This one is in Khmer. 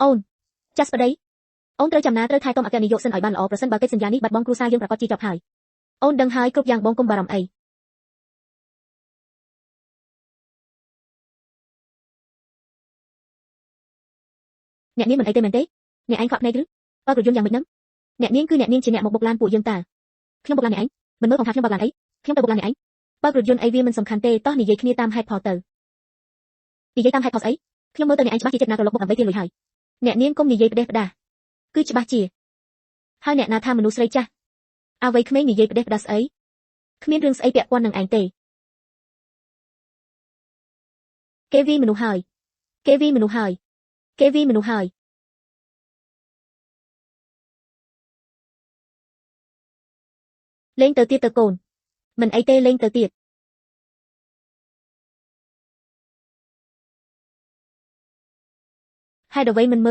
អូនចាស់ស្បដីអូនត្រូវចាំណាត្រូវថែទាំអគ្គនាយកសិនឲ្យបានល្អប្រសិនបើកិច្ចសន្យានេះបាត់បង់គ្រួសារយើងប្រកាសជាចប់ហើយអូនដឹងហើយគ្រប់យ៉ាងបងកុំបារម្ភអីអ្នកនាងមិនអីទេមែនទេអ្នកឯងខ្វាក់ភ្នែកឬបើករយន្តយ៉ាងម៉េចហ្នឹងអ្នកនាងគឺអ្នកនាងជាអ្នកមកបុកឡានពួកយើងតាខ្ញុំបុកឡានអ្នកឯងមិនមើលផងថាខ្ញុំបើកឡានអីខ្ញុំទៅបុកឡានអ្នកឯងបើករយន្តអីវាមិនសំខាន់ទេតោះនិយាយគ្នាតាមហេតុផលទៅនិយាយតាមហេតុផលស្អីខ្ញុំមើលទៅអ្នកឯងច្បាស់ជាចិត្តណាក្រឡុកមកដើម្បីទាញលុយហើយអ្នកនាងកុំនិយាយផ្ដេសផ្ដាសគឺច្បាស់ជាហើយអ្នកណាថាមនុស្សស្រីចាស់អ្វីក្មេងនិយាយផ្ដេសផ្ដាសស្អីគ្មានរឿងស្អីពាក់ព័ន្ធនឹងឯងទេគេវាមនុស្សហើយគេវាមនុស្សហើយគេវាមនុស្សហើយលេងទៅទៀតទៅកូនមិនអីទេលេងទៅទៀតហេតុអ្វីមិនមើល